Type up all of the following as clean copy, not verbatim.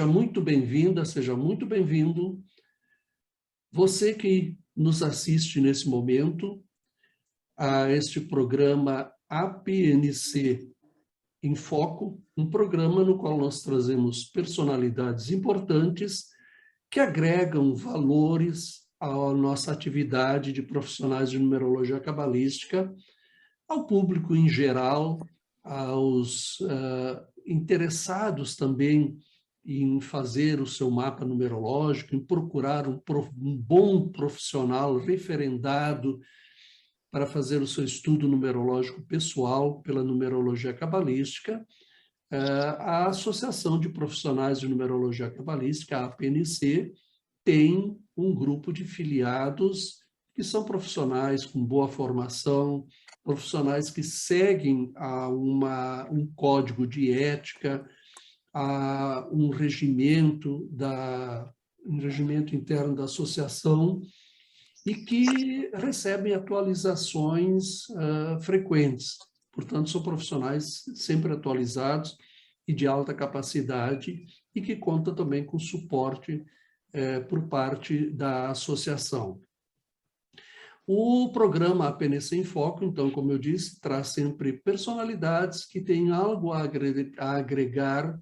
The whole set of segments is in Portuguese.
Seja muito bem-vinda, seja muito bem-vindo. Você que nos assiste nesse momento a este programa APNC em Foco, um programa no qual nós trazemos personalidades importantes que agregam valores à nossa atividade de profissionais de numerologia cabalística, ao público em geral, aos interessados também em fazer o seu mapa numerológico, em procurar um bom profissional referendado para fazer o seu estudo numerológico pessoal pela numerologia cabalística. A Associação de Profissionais de Numerologia Cabalística, a APNC, tem um grupo de filiados que são profissionais com boa formação, profissionais que seguem um código de ética, a um regimento interno da associação e que recebem atualizações frequentes. Portanto, são profissionais sempre atualizados e de alta capacidade e que contam também com suporte por parte da associação. O programa APNC em Foco, então, como eu disse, traz sempre personalidades que têm algo a agregar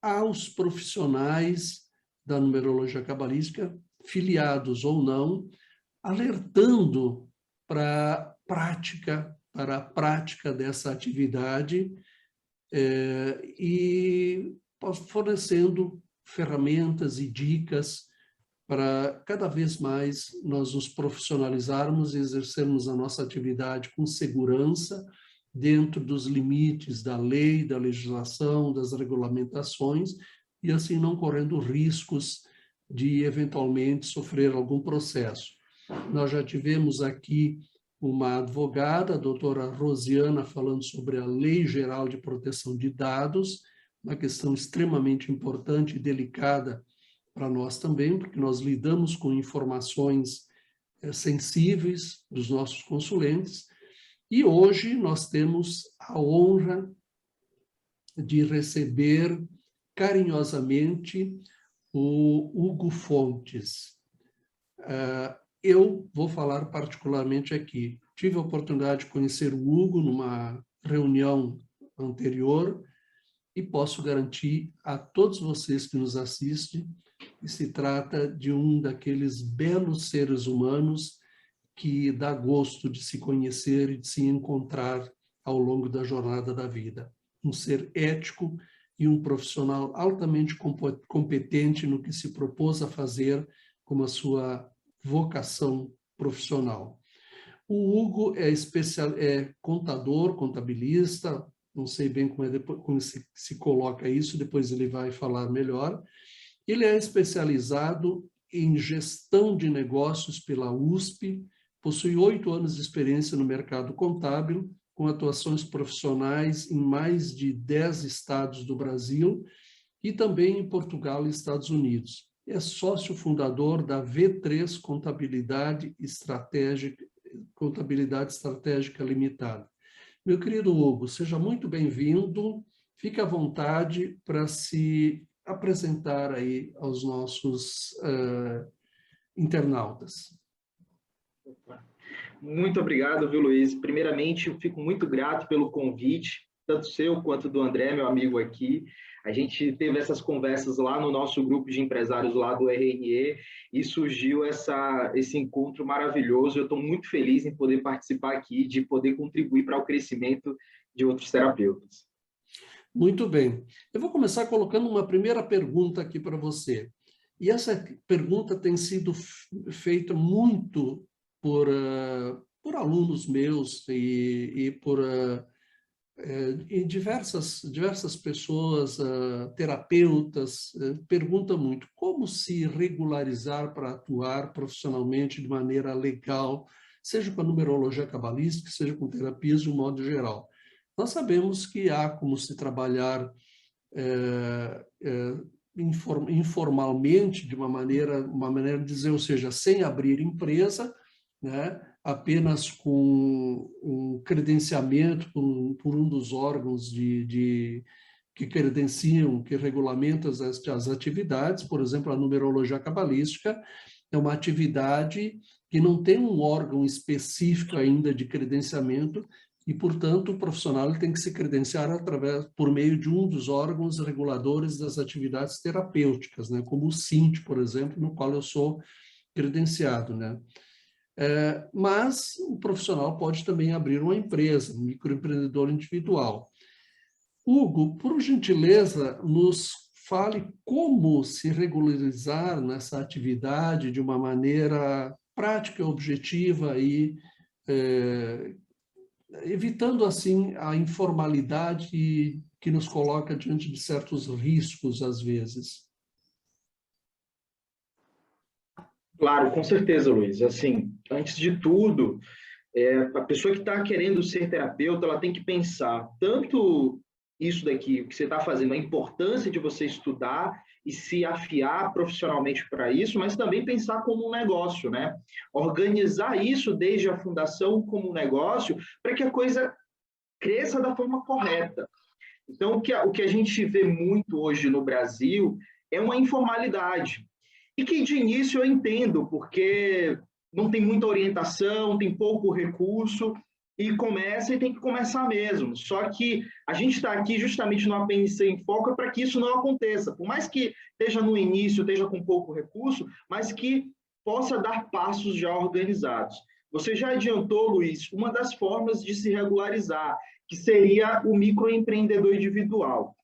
aos profissionais da numerologia cabalística, filiados ou não, alertando para a prática dessa atividade e fornecendo ferramentas e dicas para cada vez mais nós nos profissionalizarmos e exercermos a nossa atividade com segurança dentro dos limites da lei, da legislação, das regulamentações e assim não correndo riscos de eventualmente sofrer algum processo. Nós já tivemos aqui uma advogada, a doutora Rosiana, falando sobre a Lei Geral de Proteção de Dados, uma questão extremamente importante e delicada para nós também, porque nós lidamos com informações sensíveis dos nossos consulentes, e hoje nós temos a honra de receber carinhosamente o Hugo Fontes. Eu vou falar particularmente aqui. Tive a oportunidade de conhecer o Hugo numa reunião anterior e posso garantir a todos vocês que nos assistem que se trata de um daqueles belos seres humanos que dá gosto de se conhecer e de se encontrar ao longo da jornada da vida. Um ser ético e um profissional altamente competente no que se propôs a fazer como a sua vocação profissional. O Hugo é contador, contabilista, não sei bem como se coloca isso, depois ele vai falar melhor. Ele é especializado em gestão de negócios pela USP, possui 8 anos de experiência no mercado contábil, com atuações profissionais em mais de 10 estados do Brasil e também em Portugal e Estados Unidos. É sócio fundador da V3 Contabilidade Estratégica Limitada. Meu querido Hugo, seja muito bem-vindo. Fique à vontade para se apresentar aí aos nossos internautas. Muito obrigado, viu, Luiz? Primeiramente, eu fico muito grato pelo convite, tanto seu quanto do André, meu amigo aqui. A gente teve essas conversas lá no nosso grupo de empresários lá do RNE e surgiu esse encontro maravilhoso. Eu estou muito feliz em poder participar aqui, de poder contribuir para o crescimento de outros terapeutas. Muito bem. Eu vou começar colocando uma primeira pergunta aqui para você. E essa pergunta tem sido feita muito por alunos meus e por diversas pessoas, terapeutas, perguntam muito como se regularizar para atuar profissionalmente de maneira legal, seja com a numerologia cabalística, seja com terapias de um modo geral. Nós sabemos que há como se trabalhar informalmente, de uma maneira de dizer, ou seja, sem abrir empresa, né, apenas com um credenciamento por um dos órgãos que credenciam, que regulamentam as atividades. Por exemplo, a numerologia cabalística é uma atividade que não tem um órgão específico ainda de credenciamento e, portanto, o profissional tem que se credenciar por meio de um dos órgãos reguladores das atividades terapêuticas, né? Como o CINT, por exemplo, no qual eu sou credenciado, né? Mas o profissional pode também abrir uma empresa, um microempreendedor individual. Hugo, por gentileza, nos fale como se regularizar nessa atividade de uma maneira prática, objetiva e evitando, assim, a informalidade que nos coloca diante de certos riscos, às vezes. Claro, com certeza, Luiz. Assim, antes de tudo, a pessoa que está querendo ser terapeuta, ela tem que pensar tanto isso daqui, o que você está fazendo, a importância de você estudar e se afiar profissionalmente para isso, mas também pensar como um negócio, né? Organizar isso desde a fundação como um negócio para que a coisa cresça da forma correta. Então, o que a gente vê muito hoje no Brasil é uma informalidade. E que de início eu entendo, porque não tem muita orientação, tem pouco recurso, e começa e tem que começar mesmo. Só que a gente está aqui justamente no APNC em Foco para que isso não aconteça. Por mais que esteja no início, esteja com pouco recurso, mas que possa dar passos já organizados. Você já adiantou, Luiz, uma das formas de se regularizar, que seria o microempreendedor individual.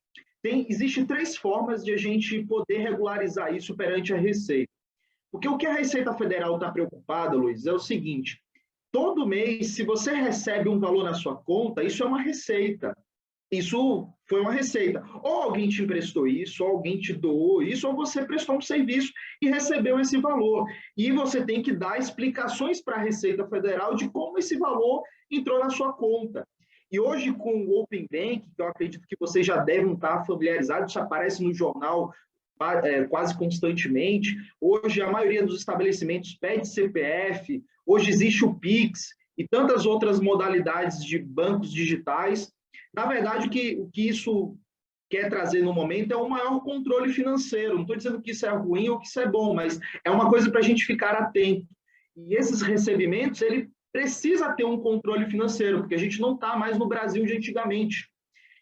Existem 3 formas de a gente poder regularizar isso perante a Receita. Porque o que a Receita Federal está preocupada, Luiz, é o seguinte: todo mês, se você recebe um valor na sua conta, isso é uma receita. Isso foi uma receita. Ou alguém te emprestou isso, ou alguém te doou isso, ou você prestou um serviço e recebeu esse valor. E você tem que dar explicações para a Receita Federal de como esse valor entrou na sua conta. E hoje, com o Open Bank, que eu acredito que vocês já devem estar familiarizados, isso aparece no jornal quase constantemente. Hoje, a maioria dos estabelecimentos pede CPF, hoje existe o Pix e tantas outras modalidades de bancos digitais. Na verdade, o que isso quer trazer no momento é um maior controle financeiro. Não estou dizendo que isso é ruim ou que isso é bom, mas é uma coisa para a gente ficar atento. E esses recebimentos, ele precisa ter um controle financeiro, porque a gente não está mais no Brasil de antigamente.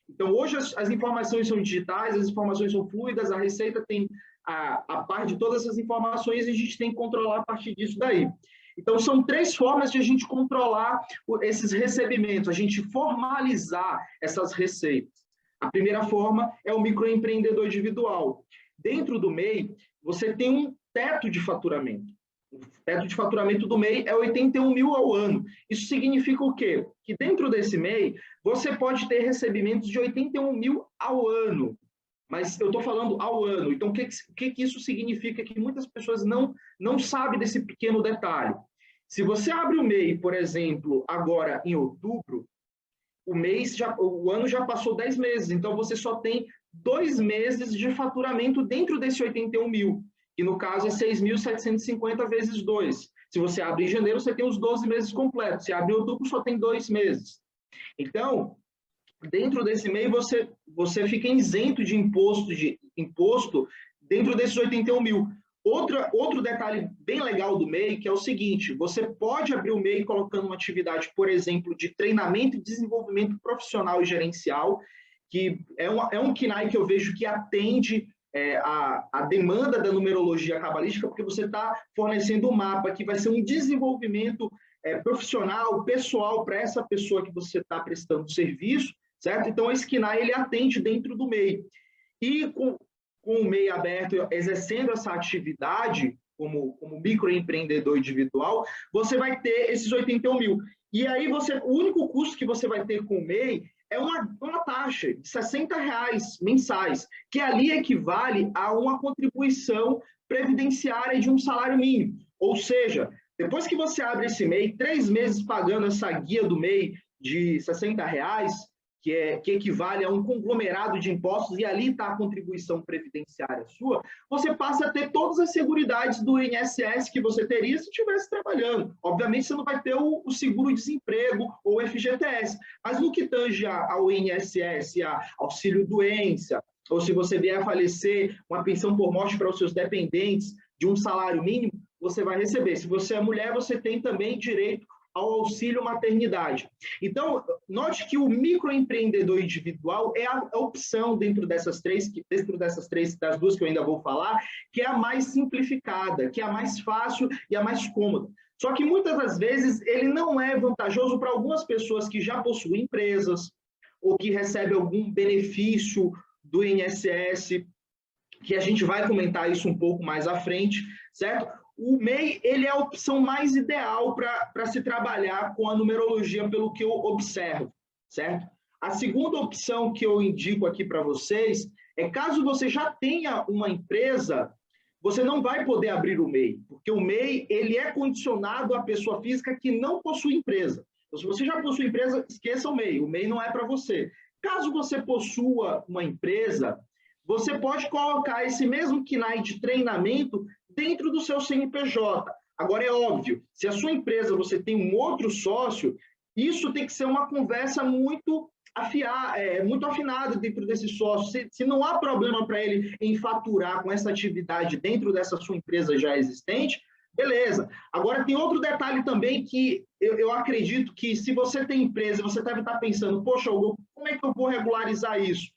Então, hoje as informações são digitais, as informações são fluidas, a Receita tem a par de todas essas informações e a gente tem que controlar a partir disso daí. Então, são 3 formas de a gente controlar esses recebimentos, a gente formalizar essas receitas. A primeira forma é o microempreendedor individual. Dentro do MEI, você tem um teto de faturamento. O teto de faturamento do MEI é 81 mil ao ano. Isso significa o quê? Que dentro desse MEI, você pode ter recebimentos de 81 mil ao ano. Mas eu estou falando ao ano. Então, o que isso significa? Que muitas pessoas não sabem desse pequeno detalhe. Se você abre o MEI, por exemplo, agora em outubro, o ano já passou 10 meses. Então, você só tem 2 meses de faturamento dentro desse 81 mil. Que no caso é 6.750 vezes 2. Se você abre em janeiro, você tem os 12 meses completos. Se abre em outubro, só tem 2 meses. Então, dentro desse MEI, você fica isento de imposto dentro desses 81 mil. Outro detalhe bem legal do MEI, que é o seguinte: você pode abrir o MEI colocando uma atividade, por exemplo, de treinamento e desenvolvimento profissional e gerencial, que é um KNAI que eu vejo que atende a demanda da numerologia cabalística, porque você está fornecendo um mapa que vai ser um desenvolvimento profissional, pessoal, para essa pessoa que você está prestando serviço, certo? Então, esse KNAI, ele atende dentro do MEI. E com o MEI aberto, exercendo essa atividade como microempreendedor individual, você vai ter esses 81 mil. E aí, o único custo que você vai ter com o MEI é uma taxa de R$60 mensais, que ali equivale a uma contribuição previdenciária de um salário mínimo. Ou seja, depois que você abre esse MEI, 3 meses pagando essa guia do MEI de R$60, que equivale a um conglomerado de impostos, e ali está a contribuição previdenciária sua, você passa a ter todas as seguridades do INSS que você teria se estivesse trabalhando. Obviamente, você não vai ter o seguro-desemprego ou o FGTS, mas no que tange ao INSS, a auxílio-doença, ou se você vier a falecer, uma pensão por morte para os seus dependentes de um salário mínimo, você vai receber. Se você é mulher, você tem também direito ao auxílio maternidade. Então, note que o microempreendedor individual é a opção dentro dessas três, das duas que eu ainda vou falar, que é a mais simplificada, que é a mais fácil e a mais cômoda. Só que muitas das vezes ele não é vantajoso para algumas pessoas que já possuem empresas ou que recebem algum benefício do INSS, que a gente vai comentar isso um pouco mais à frente, certo? O MEI, ele é a opção mais ideal para se trabalhar com a numerologia, pelo que eu observo, certo? A segunda opção que eu indico aqui para vocês é, caso você já tenha uma empresa, você não vai poder abrir o MEI, porque o MEI, ele é condicionado à pessoa física que não possui empresa. Então, se você já possui empresa, esqueça o MEI não é para você. Caso você possua uma empresa, você pode colocar esse mesmo KNAI de treinamento dentro do seu CNPJ. Agora, é óbvio, se a sua empresa você tem um outro sócio, isso tem que ser uma conversa muito afinada dentro desse sócio. Se não há problema para ele em faturar com essa atividade dentro dessa sua empresa já existente, beleza. Agora, tem outro detalhe também que eu acredito que, se você tem empresa, você deve estar pensando, poxa, Hugo, como é que eu vou regularizar isso?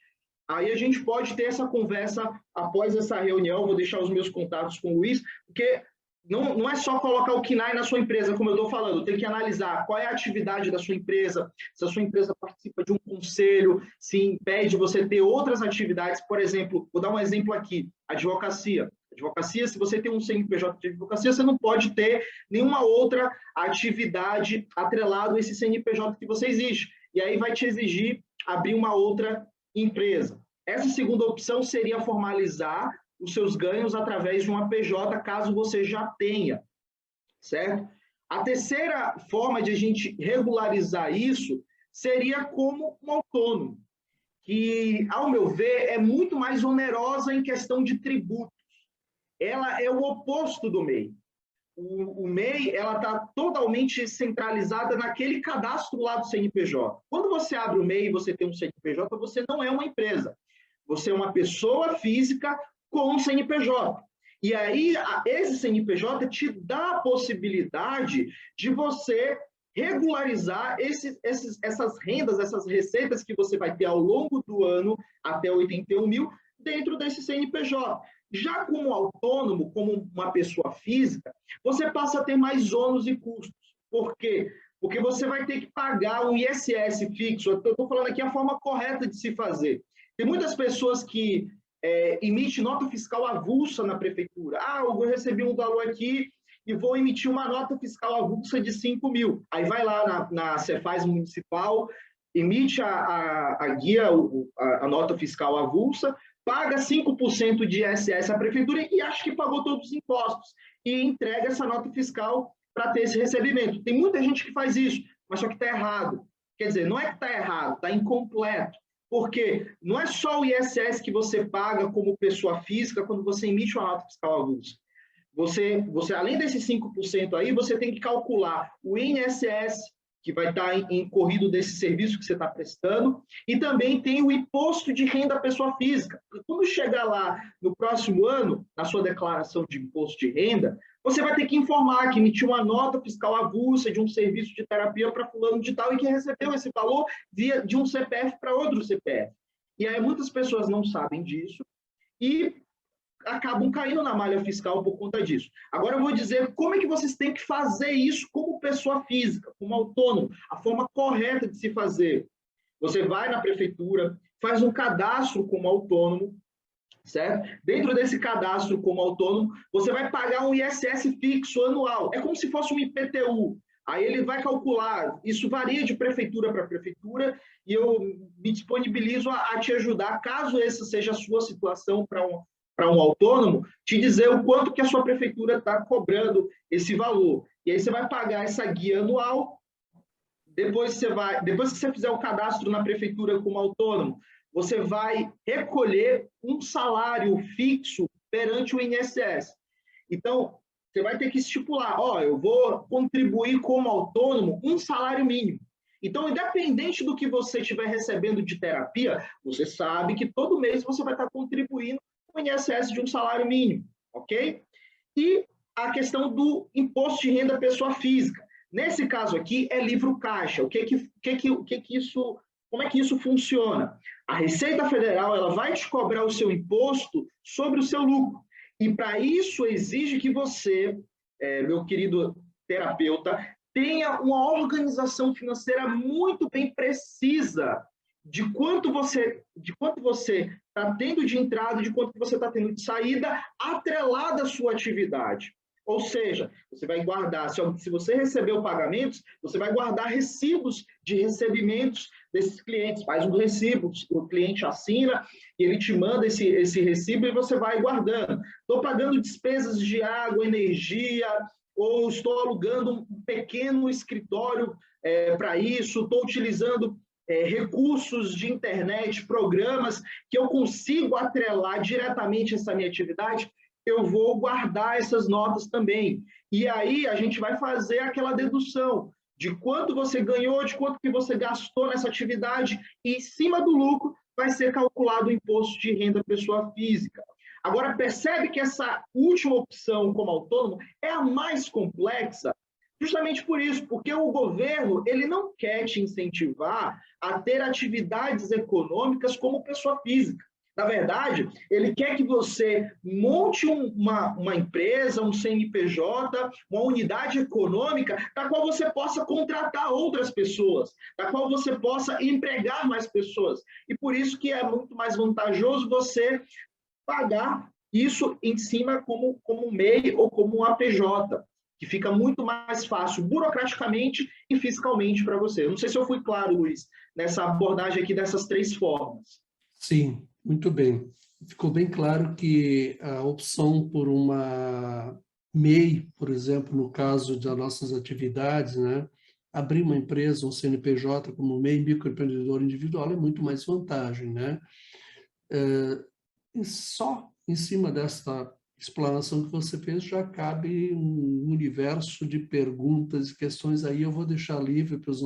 Aí a gente pode ter essa conversa após essa reunião, vou deixar os meus contatos com o Luiz, porque não é só colocar o KNAI na sua empresa, como eu estou falando, tem que analisar qual é a atividade da sua empresa, se a sua empresa participa de um conselho, se impede você ter outras atividades. Por exemplo, vou dar um exemplo aqui, advocacia. Advocacia, se você tem um CNPJ de advocacia, você não pode ter nenhuma outra atividade atrelada a esse CNPJ que você existe. E aí vai te exigir abrir uma outra empresa. Essa segunda opção seria formalizar os seus ganhos através de uma PJ, caso você já tenha, certo? A terceira forma de a gente regularizar isso seria como um autônomo, que, ao meu ver, é muito mais onerosa em questão de tributos. Ela é o oposto do MEI. O MEI, ela está totalmente centralizada naquele cadastro lá do CNPJ. Quando você abre o MEI e você tem um CNPJ, você não é uma empresa. Você é uma pessoa física com um CNPJ. E aí, esse CNPJ te dá a possibilidade de você regularizar essas rendas, essas receitas que você vai ter ao longo do ano, até 81 mil, dentro desse CNPJ. Já como autônomo, como uma pessoa física, você passa a ter mais ônus e custos. Por quê? Porque você vai ter que pagar um ISS fixo. Eu estou falando aqui a forma correta de se fazer. Tem muitas pessoas que emitem nota fiscal avulsa na prefeitura. Eu recebi um valor aqui e vou emitir uma nota fiscal avulsa de 5 mil. Aí vai lá na Cefaz municipal, emite a guia, a nota fiscal avulsa, paga 5% de ISS à prefeitura e acha que pagou todos os impostos e entrega essa nota fiscal para ter esse recebimento. Tem muita gente que faz isso, mas só que está errado. Quer dizer, não é que está errado, está incompleto. Porque não é só o ISS que você paga como pessoa física quando você emite uma nota fiscal avulsa. Você, além desses 5% aí, você tem que calcular o INSS, que vai estar incorrido desse serviço que você está prestando, e também tem o imposto de renda à pessoa física. Quando chegar lá no próximo ano, na sua declaração de imposto de renda, você vai ter que informar que emitiu uma nota fiscal avulsa de um serviço de terapia para fulano de tal e que recebeu esse valor de um CPF para outro CPF. E aí muitas pessoas não sabem disso e acabam caindo na malha fiscal por conta disso. Agora eu vou dizer como é que vocês têm que fazer isso como pessoa física, como autônomo, a forma correta de se fazer. Você vai na prefeitura, faz um cadastro como autônomo, certo? Dentro desse cadastro como autônomo, você vai pagar um ISS fixo anual. É como se fosse um IPTU. Aí ele vai calcular, isso varia de prefeitura para prefeitura, e eu me disponibilizo a te ajudar, caso essa seja a sua situação para um autônomo, te dizer o quanto que a sua prefeitura está cobrando esse valor. E aí você vai pagar essa guia anual depois que você fizer o cadastro na prefeitura como autônomo, você vai recolher um salário fixo perante o INSS. Então, você vai ter que estipular, eu vou contribuir como autônomo um salário mínimo. Então, independente do que você estiver recebendo de terapia, você sabe que todo mês você vai estar contribuindo com o INSS de um salário mínimo, ok? E a questão do imposto de renda pessoa física. Nesse caso aqui, é livro caixa. Como é que isso funciona? A Receita Federal ela vai te cobrar o seu imposto sobre o seu lucro. E para isso exige que você, meu querido terapeuta, tenha uma organização financeira muito bem precisa de quanto você está tendo de entrada, de quanto você está tendo de saída, atrelada à sua atividade. Ou seja, você vai guardar, se você recebeu pagamentos, você vai guardar recibos de recebimentos desses clientes. Faz um recibo, o cliente assina e ele te manda esse recibo e você vai guardando. Estou pagando despesas de água, energia, ou estou alugando um pequeno escritório para isso, estou utilizando recursos de internet, programas que eu consigo atrelar diretamente essa minha atividade, eu vou guardar essas notas também. E aí a gente vai fazer aquela dedução de quanto você ganhou, de quanto que você gastou nessa atividade, e em cima do lucro vai ser calculado o imposto de renda pessoa física. Agora, percebe que essa última opção como autônomo é a mais complexa, justamente por isso, porque o governo ele não quer te incentivar a ter atividades econômicas como pessoa física. Na verdade, ele quer que você monte uma empresa, um CNPJ, uma unidade econômica, da qual você possa contratar outras pessoas, da qual você possa empregar mais pessoas. E por isso que é muito mais vantajoso você pagar isso em cima como um MEI ou como um APJ, que fica muito mais fácil burocraticamente e fiscalmente para você. Não sei se eu fui claro, Luiz, nessa abordagem aqui dessas 3 formas. Sim, muito bem. Ficou bem claro que a opção por uma MEI, por exemplo, no caso das nossas atividades, né? Abrir uma empresa, um CNPJ como MEI, microempreendedor individual, é muito mais vantagem, né? Só em cima dessa explanação que você fez já cabe um universo de perguntas e questões aí. Eu vou deixar livre para os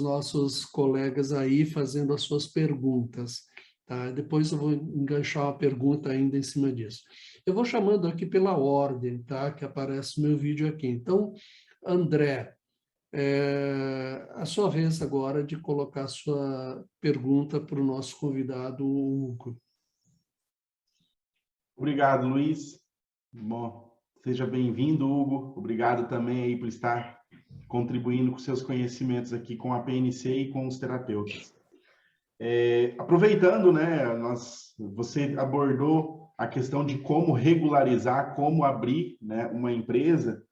nossos colegas aí fazendo as suas perguntas, tá? Depois eu vou enganchar uma pergunta ainda em cima disso. Eu vou chamando aqui pela ordem, tá? Que aparece no meu vídeo aqui. Então, André, a sua vez agora de colocar a sua pergunta para o nosso convidado, Hugo. Obrigado, Luiz. Bom, seja bem-vindo, Hugo. Obrigado também aí por estar contribuindo com seus conhecimentos aqui com a PNC e com os terapeutas. Aproveitando, né, você abordou a questão de como regularizar, como abrir, né, uma empresa.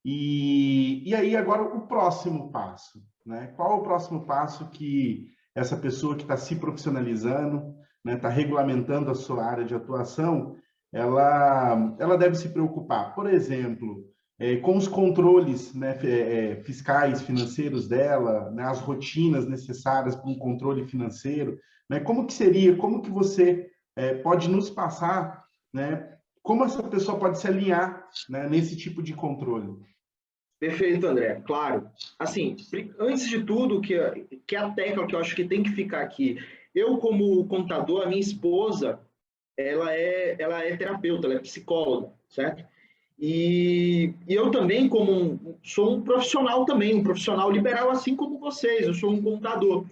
E aí agora o próximo passo, né? Qual o próximo passo que essa pessoa que está se profissionalizando, né, está regulamentando a sua área de atuação, ela deve se preocupar, por exemplo, com os controles, né, fiscais, financeiros dela, né, as rotinas necessárias para um controle financeiro, né? Como que você pode nos passar, né, como essa pessoa pode se alinhar, né, nesse tipo de controle? Perfeito, André. Claro. Assim, antes de tudo, que a tecla que eu acho que tem que ficar aqui, eu como contador, a minha esposa, ela é terapeuta, ela é psicóloga, certo? E eu também, sou um profissional também, um profissional liberal, assim como vocês, eu sou um contador.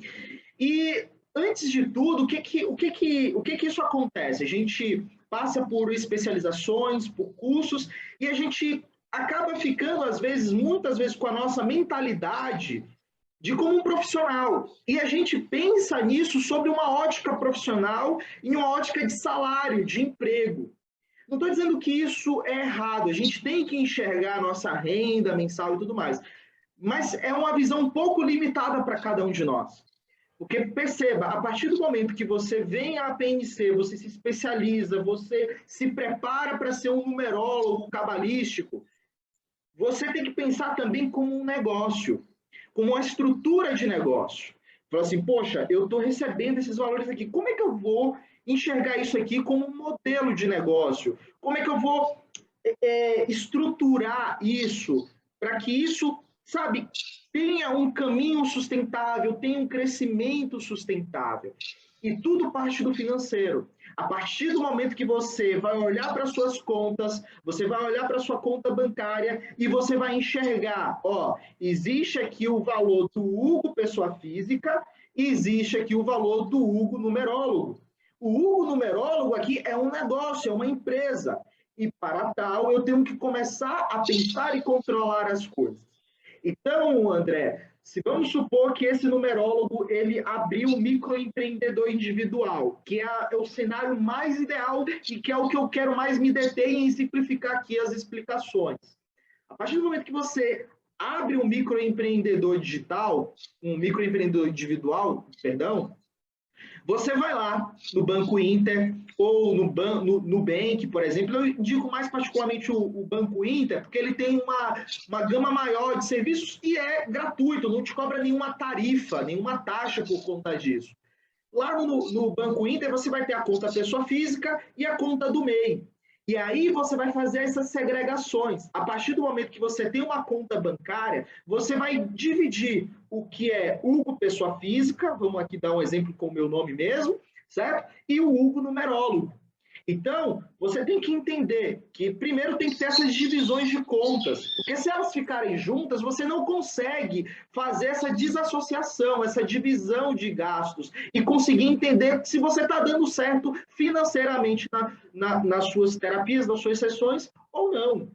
E, antes de tudo, o que isso acontece? A gente passa por especializações, por cursos, e a gente acaba ficando, muitas vezes, com a nossa mentalidade de como um profissional. E a gente pensa nisso sobre uma ótica profissional e uma ótica de salário, de emprego. Não estou dizendo que isso é errado, a gente tem que enxergar a nossa renda mensal e tudo mais, mas é uma visão um pouco limitada para cada um de nós. Porque perceba, a partir do momento que você vem à PNC, você se especializa, você se prepara para ser um numerólogo cabalístico, você tem que pensar também como um negócio, como uma estrutura de negócio. Fala assim, poxa, eu estou recebendo esses valores aqui, como é que eu vou enxergar isso aqui como um modelo de negócio? Como é que eu vou estruturar isso para que isso, sabe, tenha um caminho sustentável, tenha um crescimento sustentável? E tudo parte do financeiro. A partir do momento que você vai olhar para suas contas, você vai olhar para sua conta bancária e você vai enxergar, ó, existe aqui o valor do Hugo, pessoa física, e existe aqui o valor do Hugo, numerólogo. O Hugo numerólogo aqui é um negócio, é uma empresa. E para tal, eu tenho que começar a pensar e controlar as coisas. Então, André, se vamos supor que esse numerólogo ele abriu um microempreendedor individual, que é o cenário mais ideal e que é o que eu quero mais me deter em simplificar aqui as explicações. A partir do momento que você abre um microempreendedor digital, um microempreendedor individual, perdão, você vai lá no Banco Inter ou no Nubank, por exemplo. Eu indico mais particularmente o Banco Inter, porque ele tem uma gama maior de serviços e é gratuito, não te cobra nenhuma tarifa, nenhuma taxa por conta disso. Lá no Banco Inter, você vai ter a conta pessoa física e a conta do MEI. E aí você vai fazer essas segregações. A partir do momento que você tem uma conta bancária, você vai dividir o que é Hugo pessoa física, vamos aqui dar um exemplo com o meu nome mesmo, certo? E o Hugo numerólogo. Então, você tem que entender que primeiro tem que ter essas divisões de contas, porque se elas ficarem juntas, você não consegue fazer essa desassociação, essa divisão de gastos e conseguir entender se você está dando certo financeiramente nas suas terapias, nas suas sessões ou não.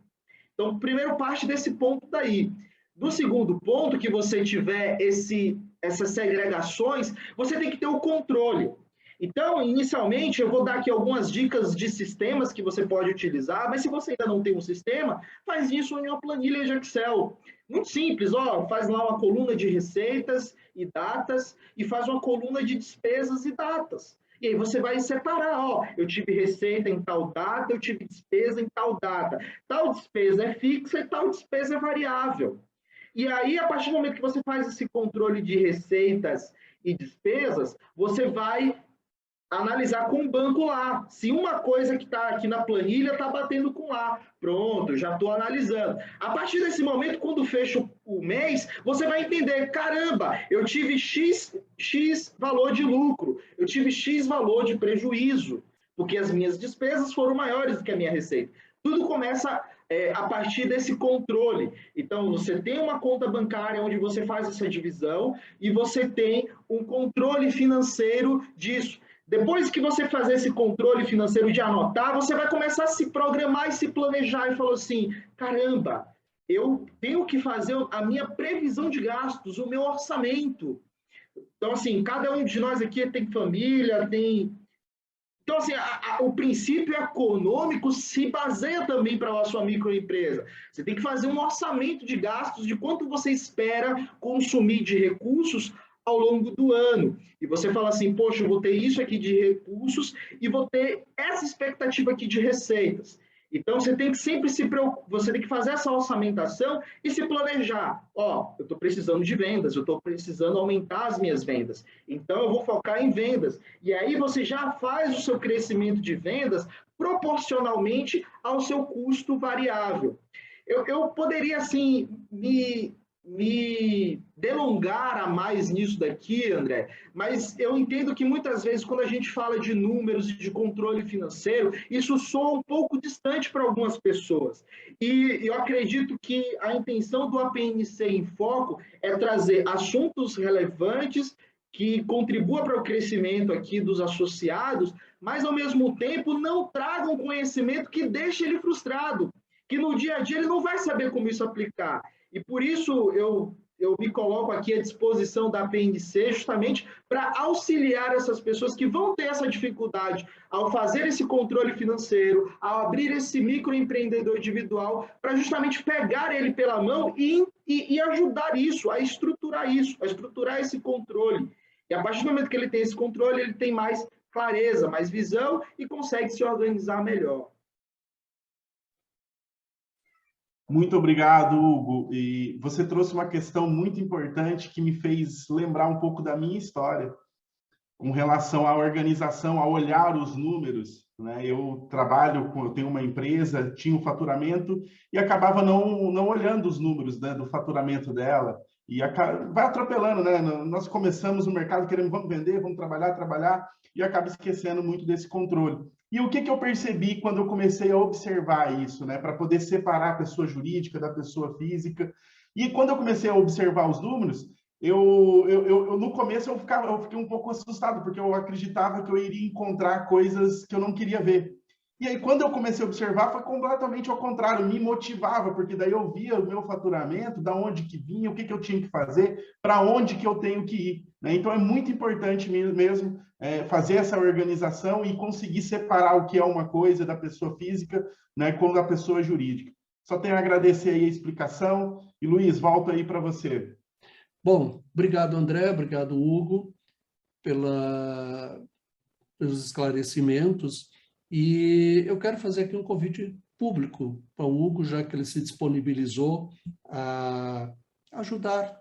Então, primeiro parte desse ponto daí. Do segundo ponto, que você tiver essas segregações, você tem que ter o controle. Então, inicialmente, eu vou dar aqui algumas dicas de sistemas que você pode utilizar, mas se você ainda não tem um sistema, faz isso em uma planilha de Excel. Muito simples, ó, faz lá uma coluna de receitas e datas e faz uma coluna de despesas e datas. E aí você vai separar, ó, eu tive receita em tal data, eu tive despesa em tal data. Tal despesa é fixa e tal despesa é variável. E aí, a partir do momento que você faz esse controle de receitas e despesas, você vai analisar com o banco lá. Se uma coisa que está aqui na planilha está batendo com lá. Pronto, já estou analisando. A partir desse momento, quando fecha o mês, você vai entender, caramba, eu tive X valor de lucro, eu tive X valor de prejuízo, porque as minhas despesas foram maiores do que a minha receita. Tudo começa a partir desse controle. Então, você tem uma conta bancária onde você faz essa divisão e você tem um controle financeiro disso. Depois que você fazer esse controle financeiro de anotar, você vai começar a se programar e se planejar e falar assim, caramba, eu tenho que fazer a minha previsão de gastos, o meu orçamento. Então, assim, cada um de nós aqui tem família, tem... Então, assim, o princípio econômico se baseia também para a sua microempresa. Você tem que fazer um orçamento de gastos, de quanto você espera consumir de recursos ao longo do ano. E você fala assim, poxa, eu vou ter isso aqui de recursos e vou ter essa expectativa aqui de receitas. Então, você tem que sempre se preocupar, você tem que fazer essa orçamentação e se planejar. Ó, eu estou precisando de vendas, eu estou precisando aumentar as minhas vendas. Então, eu vou focar em vendas. E aí você já faz o seu crescimento de vendas proporcionalmente ao seu custo variável. Eu poderia, assim, me delongar a mais nisso daqui, André, mas eu entendo que muitas vezes quando a gente fala de números e de controle financeiro, isso soa um pouco distante para algumas pessoas. E eu acredito que a intenção do APNC em Foco é trazer assuntos relevantes que contribuam para o crescimento aqui dos associados, mas ao mesmo tempo não tragam conhecimento que deixe ele frustrado, que no dia a dia ele não vai saber como isso aplicar. E por isso eu me coloco aqui à disposição da PNC justamente para auxiliar essas pessoas que vão ter essa dificuldade ao fazer esse controle financeiro, ao abrir esse microempreendedor individual, para justamente pegar ele pela mão e ajudar isso, a estruturar esse controle. E a partir do momento que ele tem esse controle, ele tem mais clareza, mais visão e consegue se organizar melhor. Muito obrigado, Hugo. E você trouxe uma questão muito importante que me fez lembrar um pouco da minha história, com relação à organização, a olhar os números, né? Eu tenho uma empresa, tinha um faturamento e acabava não olhando os números, né, do faturamento dela. E vai atropelando, né? Nós começamos no mercado querendo, vamos vender, vamos trabalhar, e acaba esquecendo muito desse controle. E o que eu percebi quando eu comecei a observar isso, né? Para poder separar a pessoa jurídica da pessoa física. E quando eu comecei a observar os números, no começo eu fiquei um pouco assustado, porque eu acreditava que eu iria encontrar coisas que eu não queria ver. E aí, quando eu comecei a observar, foi completamente ao contrário, me motivava, porque daí eu via o meu faturamento, da onde que vinha, o que eu tinha que fazer, para onde que eu tenho que ir, né? Então, é muito importante mesmo fazer essa organização e conseguir separar o que é uma coisa da pessoa física, né, com a pessoa jurídica. Só tenho a agradecer aí a explicação. E, Luiz, volto aí para você. Bom, obrigado, André, obrigado, Hugo, pelos esclarecimentos. E eu quero fazer aqui um convite público para o Hugo, já que ele se disponibilizou a ajudar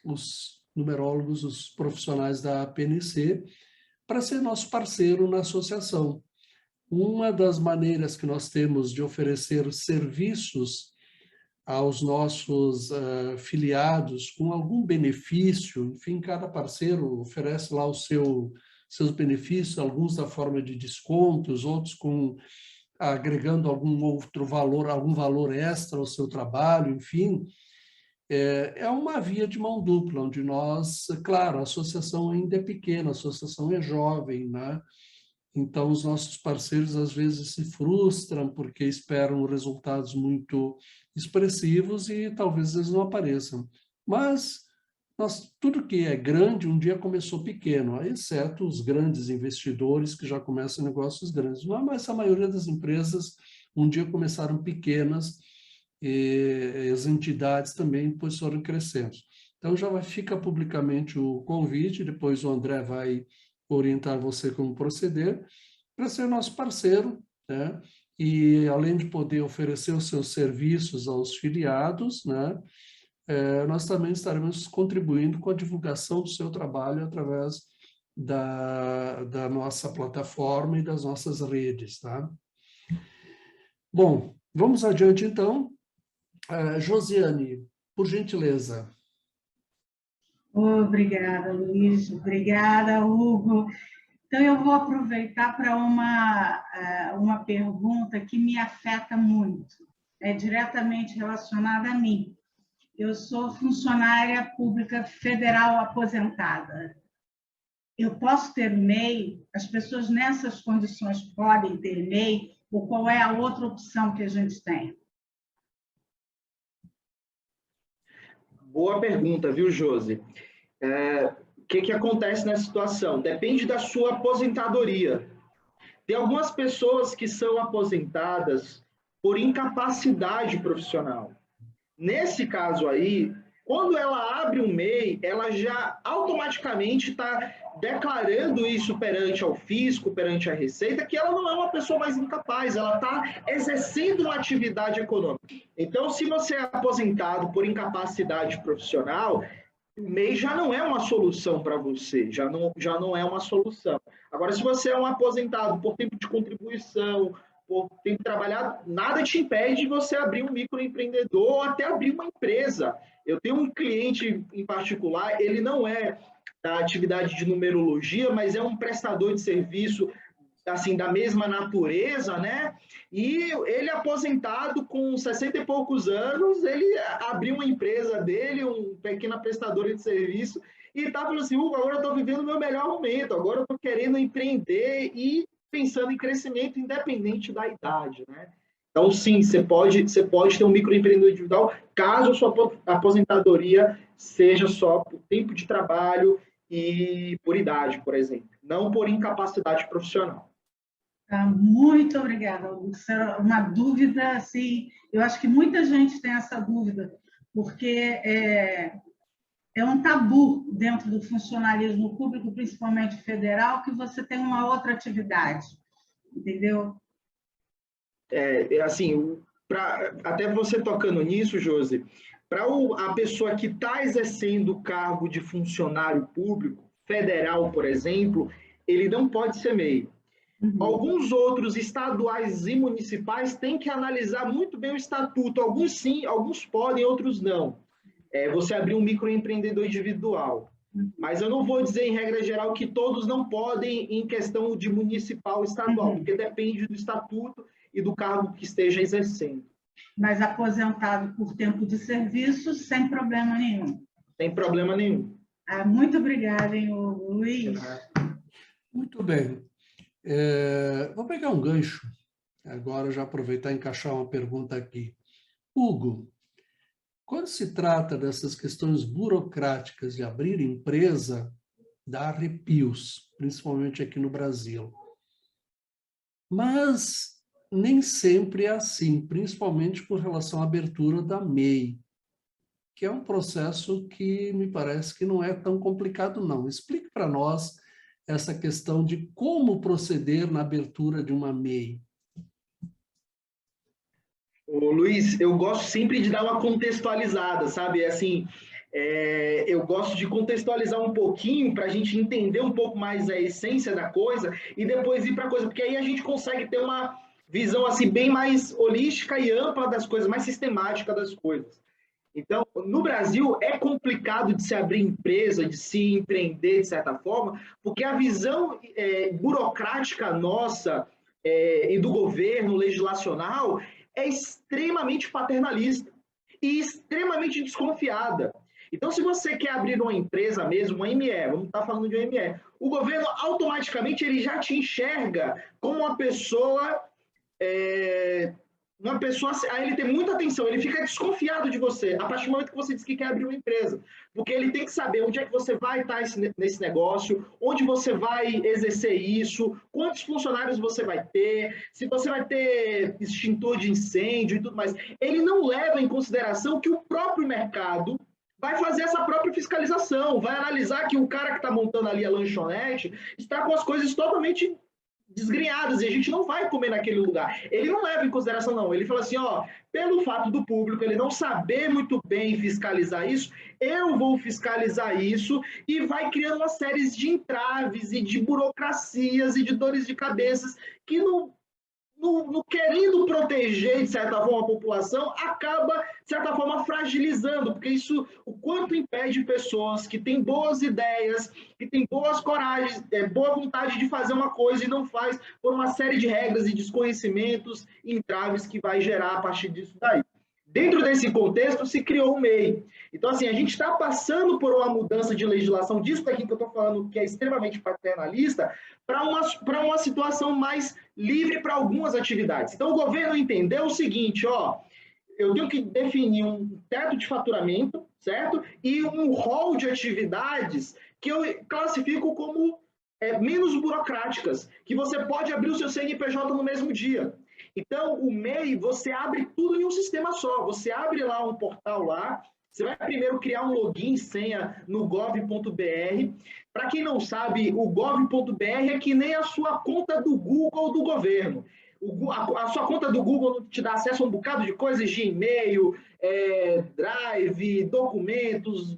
os numerólogos, os profissionais da PNC, para ser nosso parceiro na associação. Uma das maneiras que nós temos de oferecer serviços aos nossos filiados com algum benefício, enfim, cada parceiro oferece lá seus benefícios, alguns da forma de descontos, outros agregando algum outro valor, algum valor extra ao seu trabalho, enfim. É uma via de mão dupla, onde nós, claro, a associação ainda é pequena, a associação é jovem, né? Então, os nossos parceiros, às vezes, se frustram porque esperam resultados muito expressivos e talvez eles não apareçam. Mas tudo que é grande, um dia começou pequeno, exceto os grandes investidores que já começam negócios grandes. Mas a maioria das empresas, um dia começaram pequenas e as entidades também depois foram crescendo. Então, fica publicamente o convite, depois o André vai orientar você como proceder, para ser nosso parceiro, né? E além de poder oferecer os seus serviços aos filiados, né? Nós também estaremos contribuindo com a divulgação do seu trabalho através da nossa plataforma e das nossas redes, tá? Bom, vamos adiante então. Josiane, por gentileza. Obrigada, Luiz. Obrigada, Hugo. Então, eu vou aproveitar para uma pergunta que me afeta muito, é diretamente relacionada a mim. Eu sou funcionária pública federal aposentada. Eu posso ter MEI? As pessoas nessas condições podem ter MEI? Ou qual é a outra opção que a gente tem? Boa pergunta, viu, Josi? O que acontece nessa situação? Depende da sua aposentadoria. Tem algumas pessoas que são aposentadas por incapacidade profissional. Nesse caso aí, quando ela abre um MEI, ela já automaticamente está declarando isso perante ao fisco, perante a Receita, que ela não é uma pessoa mais incapaz, ela está exercendo uma atividade econômica. Então, se você é aposentado por incapacidade profissional, o MEI já não é uma solução para você, já não é uma solução. Agora, se você é um aposentado por tempo de contribuição, por tempo trabalhado, nada te impede de você abrir um microempreendedor ou até abrir uma empresa. Eu tenho um cliente em particular, ele não é da atividade de numerologia, mas é um prestador de serviço assim, da mesma natureza, né? E ele aposentado com 60 e poucos anos, ele abriu uma empresa dele, um pequeno prestador de serviço, e está falando assim, Hugo, agora eu estou vivendo o meu melhor momento, agora eu estou querendo empreender e pensando em crescimento independente da idade, né? Então, sim, você pode ter um microempreendedor individual, caso a sua aposentadoria seja só por tempo de trabalho e por idade, por exemplo, não por incapacidade profissional. Muito obrigada, Hugo. Isso é uma dúvida, assim, eu acho que muita gente tem essa dúvida, porque é um tabu dentro do funcionalismo público, principalmente federal, que você tem uma outra atividade, entendeu? Assim, até você tocando nisso, Josi, para a pessoa que está exercendo o cargo de funcionário público, federal, por exemplo, ele não pode ser MEI. Alguns outros estaduais e municipais têm que analisar muito bem o estatuto. Alguns sim, alguns podem, outros não. Você abrir um microempreendedor individual. Mas eu não vou dizer, em regra geral, que todos não podem em questão de municipal estadual, porque depende do estatuto e do cargo que esteja exercendo. Mas aposentado por tempo de serviço, sem problema nenhum. Sem problema nenhum. Muito obrigada, hein, Luiz. Muito bem. Vou pegar um gancho, agora já aproveitar e encaixar uma pergunta aqui. Hugo, quando se trata dessas questões burocráticas de abrir empresa, dá arrepios, principalmente aqui no Brasil. Mas nem sempre é assim, principalmente com relação à abertura da MEI, que é um processo que me parece que não é tão complicado, não. Explique para nós essa questão de como proceder na abertura de uma MEI. Ô, Luiz, eu gosto sempre de dar uma contextualizada, sabe? Assim, eu gosto de contextualizar um pouquinho para a gente entender um pouco mais a essência da coisa e depois ir para a coisa, porque aí a gente consegue ter uma visão assim bem mais holística e ampla das coisas, mais sistemática das coisas. Então, no Brasil, é complicado de se abrir empresa, de se empreender, de certa forma, porque a visão burocrática nossa e do governo legislacional é extremamente paternalista e extremamente desconfiada. Então, se você quer abrir uma empresa mesmo, uma ME, vamos estar falando de uma ME, o governo automaticamente ele já te enxerga como uma pessoa... aí ele tem muita atenção, ele fica desconfiado de você a partir do momento que você diz que quer abrir uma empresa, porque ele tem que saber onde é que você vai estar nesse negócio, onde você vai exercer isso, quantos funcionários você vai ter, se você vai ter extintor de incêndio e tudo mais. Ele não leva em consideração que o próprio mercado vai fazer essa própria fiscalização, vai analisar que o cara que está montando ali a lanchonete está com as coisas totalmente desgrenhadas e a gente não vai comer naquele lugar. Ele não leva em consideração, não. Ele fala assim, pelo fato do público ele não saber muito bem fiscalizar isso, eu vou fiscalizar isso e vai criando uma série de entraves e de burocracias e de dores de cabeças que no querendo proteger, de certa forma, a população, acaba, de certa forma, fragilizando, porque isso, o quanto impede pessoas que têm boas ideias, que têm boas coragens, boa vontade de fazer uma coisa e não faz, por uma série de regras e desconhecimentos e entraves que vai gerar a partir disso daí. Dentro desse contexto, se criou o MEI. Então, assim, a gente está passando por uma mudança de legislação, disso daqui que eu estou falando, que é extremamente paternalista, para uma situação mais livre para algumas atividades. Então, o governo entendeu o seguinte, eu tenho que definir um teto de faturamento, certo? E um rol de atividades que eu classifico como menos burocráticas, que você pode abrir o seu CNPJ no mesmo dia. Então, o MEI, você abre tudo em um sistema só. Você abre lá um portal lá, você vai primeiro criar um login e senha no gov.br. Para quem não sabe, o gov.br é que nem a sua conta do Google do governo. A sua conta do Google te dá acesso a um bocado de coisas de e-mail, Drive, documentos,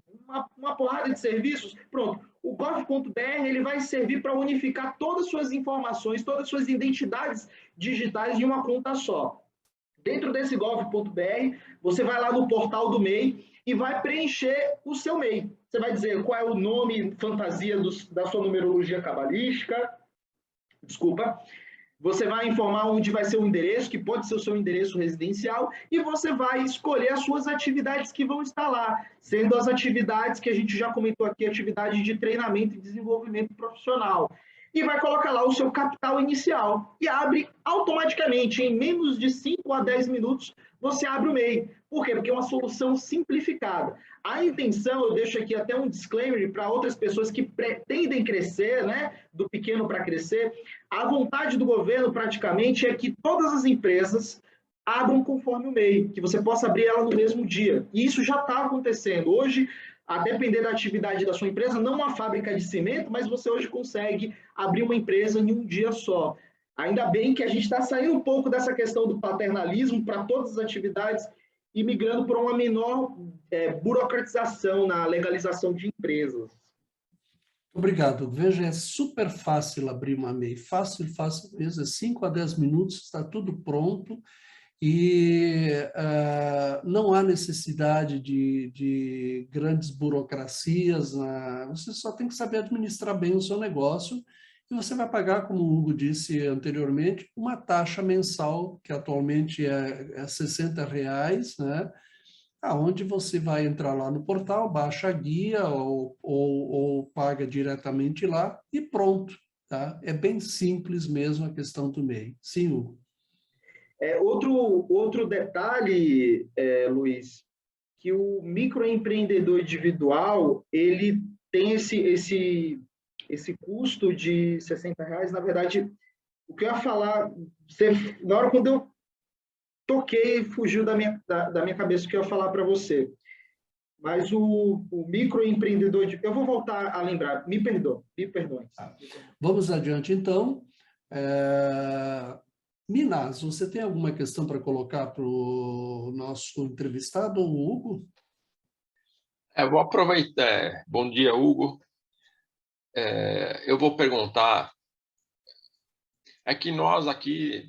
uma porrada de serviços. Pronto. O gov.br ele vai servir para unificar todas as suas informações, todas as suas identidades digitais em uma conta só. Dentro desse gov.br, você vai lá no portal do MEI e vai preencher o seu MEI. Você vai dizer qual é o nome fantasia da sua numerologia cabalística. Desculpa. Você vai informar onde vai ser o endereço, que pode ser o seu endereço residencial, e você vai escolher as suas atividades que vão estar lá, sendo as atividades que a gente já comentou aqui, atividade de treinamento e desenvolvimento profissional. E vai colocar lá o seu capital inicial. E abre automaticamente, em menos de 5 a 10 minutos, você abre o MEI. Por quê? Porque é uma solução simplificada. A intenção, eu deixo aqui até um disclaimer para outras pessoas que pretendem crescer, né, do pequeno para crescer. A vontade do governo, praticamente, é que todas as empresas abram conforme o MEI, que você possa abrir ela no mesmo dia. E isso já está acontecendo. Hoje, a depender da atividade da sua empresa, não uma fábrica de cimento, mas você hoje consegue abrir uma empresa em um dia só. Ainda bem que a gente está saindo um pouco dessa questão do paternalismo para todas as atividades e migrando para uma menor burocratização na legalização de empresas. Obrigado. Veja, é super fácil abrir uma MEI. Fácil mesmo. 5 a 10 minutos, está tudo pronto. E não há necessidade de grandes burocracias. Você só tem que saber administrar bem o seu negócio e você vai pagar, como o Hugo disse anteriormente, uma taxa mensal, que atualmente é R$60, né? Aonde você vai entrar lá no portal, baixa a guia ou paga diretamente lá e pronto. Tá? É bem simples mesmo a questão do MEI. Sim, Hugo. Outro detalhe, Luiz, que o microempreendedor individual, ele tem esse custo de R$60. Na verdade, o que eu ia falar, na hora quando eu toquei, fugiu da minha cabeça o que eu ia falar para você. Mas o microempreendedor, eu vou voltar a lembrar, me perdoe. Vamos adiante, então. Minas, você tem alguma questão para colocar para o nosso entrevistado, o Hugo? Vou aproveitar. Bom dia, Hugo. Eu vou perguntar. É que nós aqui,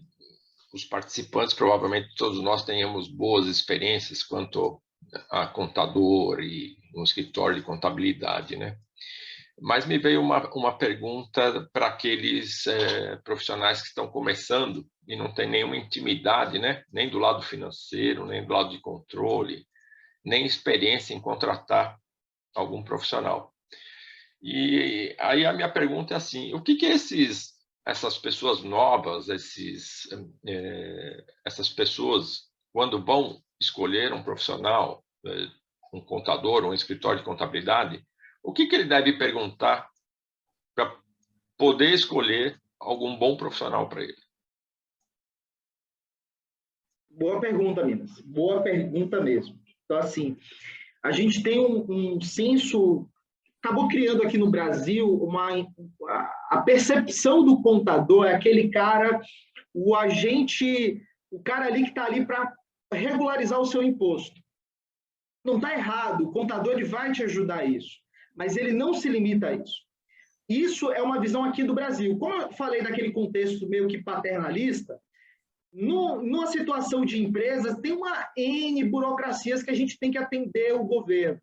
os participantes, provavelmente todos nós tenhamos boas experiências quanto a contador e um escritório de contabilidade, né? Mas me veio uma pergunta para aqueles profissionais que estão começando e não tem nenhuma intimidade, né? Nem do lado financeiro, nem do lado de controle, nem experiência em contratar algum profissional. E aí a minha pergunta é assim, o que essas pessoas novas, essas pessoas, quando vão escolher um profissional, um contador, um escritório de contabilidade, o que ele deve perguntar para poder escolher algum bom profissional para ele? Boa pergunta, Minas. Boa pergunta mesmo. Então, assim, a gente tem um senso... Acabou criando aqui no Brasil a percepção do contador é aquele cara, o agente, o cara ali que está ali para regularizar o seu imposto. Não está errado, o contador ele vai te ajudar a isso, mas ele não se limita a isso. Isso é uma visão aqui do Brasil. Como eu falei daquele contexto meio que paternalista, numa situação de empresas, tem uma N burocracias que a gente tem que atender o governo.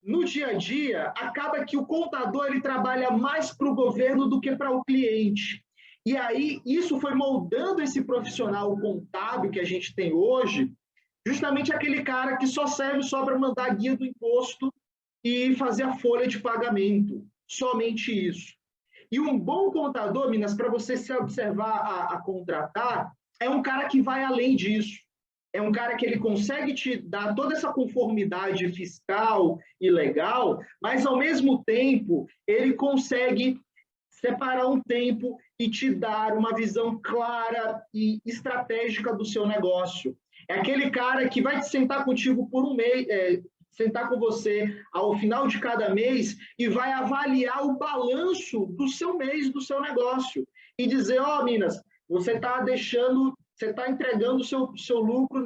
No dia a dia, acaba que o contador ele trabalha mais para o governo do que para o cliente. E aí, isso foi moldando esse profissional contábil que a gente tem hoje, justamente aquele cara que só serve para mandar a guia do imposto e fazer a folha de pagamento. Somente isso. E um bom contador, Minas, para você se observar a contratar, é um cara que vai além disso. É um cara que ele consegue te dar toda essa conformidade fiscal e legal, mas, ao mesmo tempo, ele consegue separar um tempo e te dar uma visão clara e estratégica do seu negócio. É aquele cara que vai te sentar contigo por um mês, sentar com você ao final de cada mês e vai avaliar o balanço do seu mês, do seu negócio. E dizer, Minas, você está entregando o seu lucro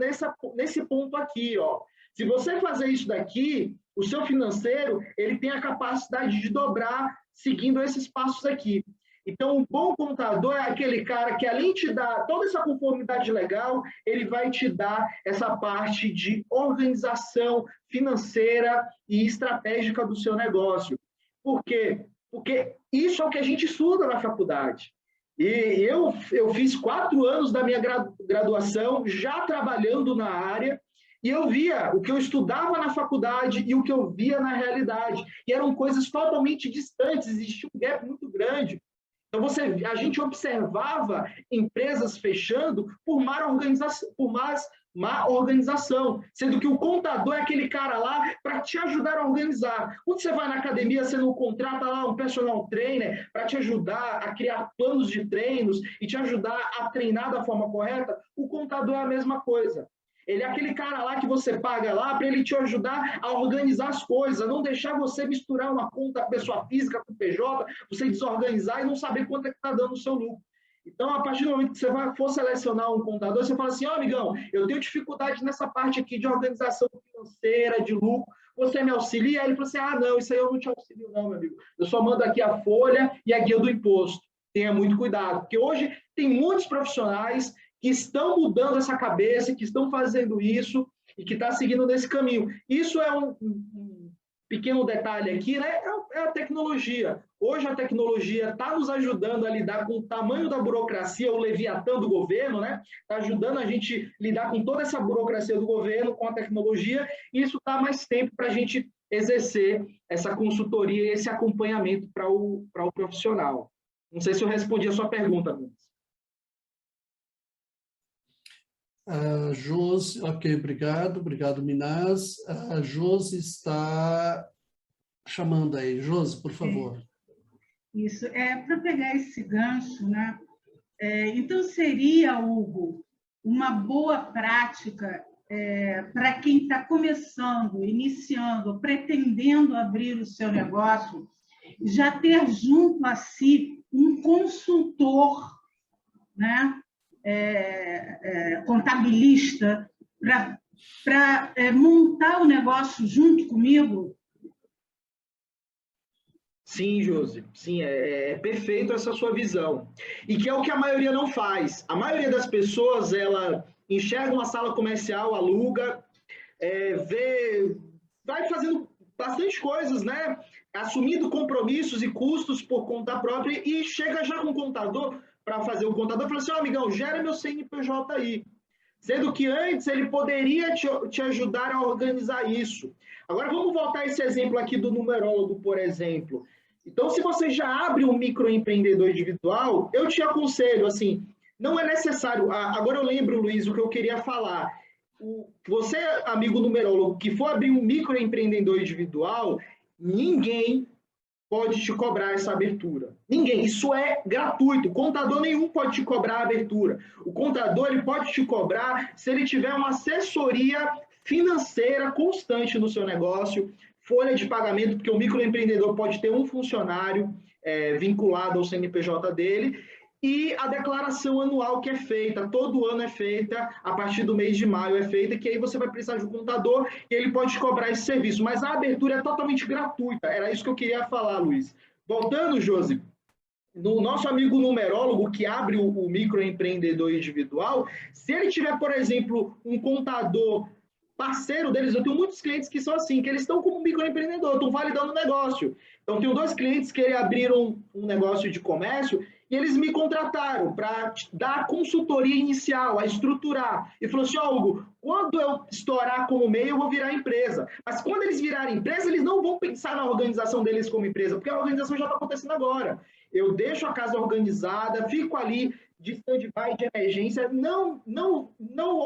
nesse ponto aqui, ó. Se você fazer isso daqui, o seu financeiro ele tem a capacidade de dobrar seguindo esses passos aqui. Então, um bom contador é aquele cara que, além de te dar toda essa conformidade legal, ele vai te dar essa parte de organização financeira e estratégica do seu negócio. Por quê? Porque isso é o que a gente estuda na faculdade. E eu fiz 4 anos da minha graduação já trabalhando na área, e eu via o que eu estudava na faculdade e o que eu via na realidade. E eram coisas totalmente distantes, existia um gap muito grande. Então, a gente observava empresas fechando por má organização, sendo que o contador é aquele cara lá para te ajudar a organizar. Quando você vai na academia, você não contrata lá um personal trainer para te ajudar a criar planos de treinos e te ajudar a treinar da forma correta, o contador é a mesma coisa. Ele é aquele cara lá que você paga lá para ele te ajudar a organizar as coisas, a não deixar você misturar uma conta pessoa física com PJ, você desorganizar e não saber quanto é que está dando o seu lucro. Então, a partir do momento que você for selecionar um contador, você fala assim, ó, amigão, eu tenho dificuldade nessa parte aqui de organização financeira, de lucro, você me auxilia? Aí ele falou assim, ah, não, isso aí eu não te auxilio não, meu amigo. Eu só mando aqui a folha e a guia do imposto. Tenha muito cuidado, porque hoje tem muitos profissionais que estão mudando essa cabeça, que estão fazendo isso e que estão seguindo nesse caminho. Isso é um pequeno detalhe aqui, né? É a tecnologia. Hoje a tecnologia está nos ajudando a lidar com o tamanho da burocracia, o leviatã do governo, né? Está ajudando a gente a lidar com toda essa burocracia do governo, com a tecnologia, e isso dá mais tempo para a gente exercer essa consultoria e esse acompanhamento para o profissional. Não sei se eu respondi a sua pergunta, Nunes. Josi, ok, obrigado, Minaz. A Josi está chamando aí. Josi, por favor. Isso, para pegar esse gancho, né? Então, seria, Hugo, uma boa prática para quem está começando, iniciando, pretendendo abrir o seu negócio, já ter junto a si um consultor, né? Contabilista, para montar o negócio junto comigo? Sim, Josi, sim, é perfeito essa sua visão. E que é o que a maioria não faz. A maioria das pessoas, ela enxerga uma sala comercial, aluga, vai fazendo bastante coisas, né? Assumindo compromissos e custos por conta própria e chega já com o contador para fazer o contador e fala assim, amigão, gera meu CNPJ aí. Sendo que antes ele poderia te ajudar a organizar isso. Agora vamos voltar a esse exemplo aqui do numerólogo, por exemplo. Então, se você já abre um microempreendedor individual, eu te aconselho, assim, não é necessário... Agora eu lembro, Luiz, o que eu queria falar. Você, amigo numerólogo, que for abrir um microempreendedor individual, ninguém pode te cobrar essa abertura. Ninguém. Isso é gratuito. Contador nenhum pode te cobrar a abertura. O contador ele pode te cobrar se ele tiver uma assessoria financeira constante no seu negócio, folha de pagamento, porque o microempreendedor pode ter um funcionário vinculado ao CNPJ dele, e a declaração anual que é feita, todo ano é feita, a partir do mês de maio é feita, que aí você vai precisar de um contador e ele pode te cobrar esse serviço, mas a abertura é totalmente gratuita, era isso que eu queria falar, Luiz. Voltando, Josi, no nosso amigo numerólogo que abre o microempreendedor individual, se ele tiver, por exemplo, um contador parceiro deles, eu tenho muitos clientes que são assim, que eles estão como microempreendedor, estão validando o negócio. Então, tenho 2 clientes que abriram um negócio de comércio e eles me contrataram para dar a consultoria inicial, a estruturar. E falou assim, Hugo, quando eu estourar como MEI, eu vou virar empresa. Mas quando eles virarem empresa, eles não vão pensar na organização deles como empresa, porque a organização já está acontecendo agora. Eu deixo a casa organizada, fico ali de stand-by, de emergência, não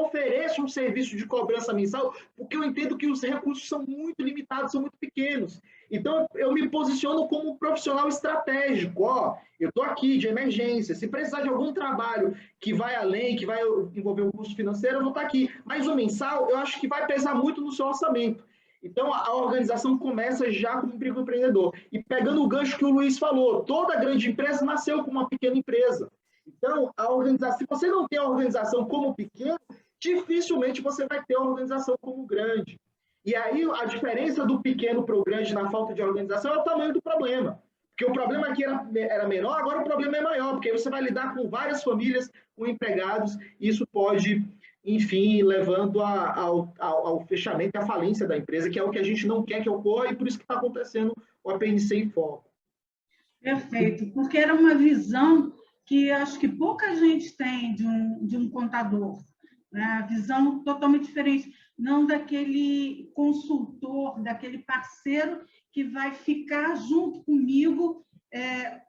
ofereço um serviço de cobrança mensal, porque eu entendo que os recursos são muito limitados, são muito pequenos. Então, eu me posiciono como um profissional estratégico. Eu estou aqui de emergência, se precisar de algum trabalho que vai além, que vai envolver o custo financeiro, eu vou estar aqui. Mas o mensal, eu acho que vai pesar muito no seu orçamento. Então, a organização começa já como um microempreendedor. E pegando o gancho que o Luiz falou, toda grande empresa nasceu como uma pequena empresa. Então, a organização, se você não tem a organização como pequeno, dificilmente você vai ter a organização como grande. E aí, a diferença do pequeno para o grande na falta de organização é o tamanho do problema. Porque o problema aqui era menor, agora o problema é maior, porque você vai lidar com várias famílias, com empregados, e isso pode, enfim, levando ao fechamento, à falência da empresa, que é o que a gente não quer que ocorra, e por isso que está acontecendo o APNC em foco. Perfeito, porque era uma visão que acho que pouca gente tem de um contador, né? A visão totalmente diferente, não daquele consultor, daquele parceiro que vai ficar junto comigo,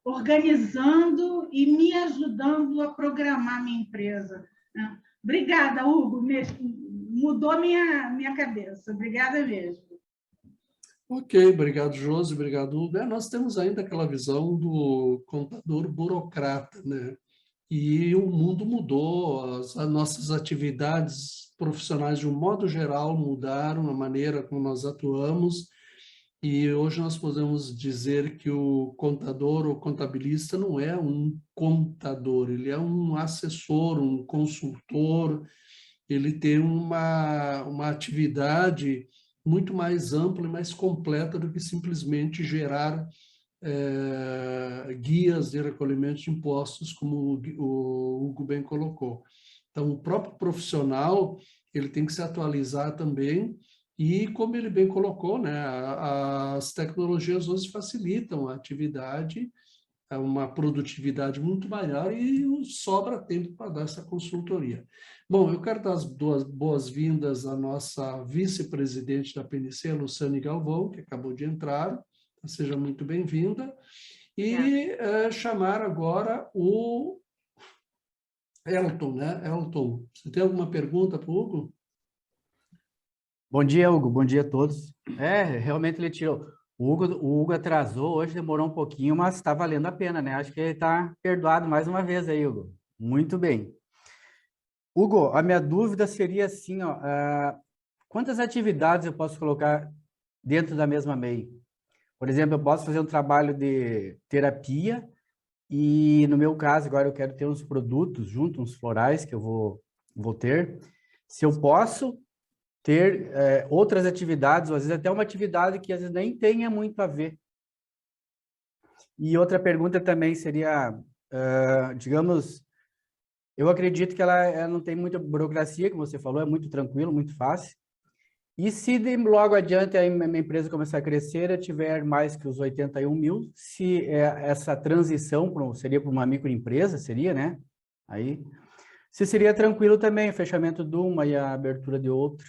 organizando e me ajudando a programar minha empresa, né? Obrigada, Hugo, mudou minha cabeça, obrigada mesmo. Ok, obrigado, Josi, obrigado, Hugo. Nós temos ainda aquela visão do contador burocrata, né? E o mundo mudou, as nossas atividades profissionais, de um modo geral, mudaram, a maneira como nós atuamos, E hoje nós podemos dizer que o contador ou contabilista não é um contador, ele é um assessor, um consultor, ele tem uma atividade muito mais ampla e mais completa do que simplesmente gerar guias de recolhimento de impostos, como o Hugo bem colocou. Então, o próprio profissional, ele tem que se atualizar também, e como ele bem colocou, né, as tecnologias hoje facilitam a atividade, uma produtividade muito maior, e sobra tempo para dar essa consultoria. Bom, eu quero dar as boas-vindas à nossa vice-presidente da PNC, Luciane Galvão, que acabou de entrar. Seja muito bem-vinda. E chamar agora o Elton, né? Elton, você tem alguma pergunta para o Hugo? Bom dia, Hugo. Bom dia a todos. Realmente ele tirou. O Hugo atrasou, hoje demorou um pouquinho, mas está valendo a pena, né? Acho que ele está perdoado mais uma vez aí, Hugo. Muito bem. Hugo, a minha dúvida seria assim, ó, quantas atividades eu posso colocar dentro da mesma MEI? Por exemplo, eu posso fazer um trabalho de terapia e, no meu caso, agora eu quero ter uns produtos junto, uns florais que eu vou ter. Se eu posso ter outras atividades, ou às vezes até uma atividade que às vezes nem tenha muito a ver. E outra pergunta também seria, digamos, eu acredito que ela não tem muita burocracia, como você falou, é muito tranquilo, muito fácil. E se logo adiante a minha empresa começar a crescer, eu tiver mais que os 81 mil, se essa transição seria para uma microempresa, seria, né? Aí, se seria tranquilo também o fechamento de uma e a abertura de outra.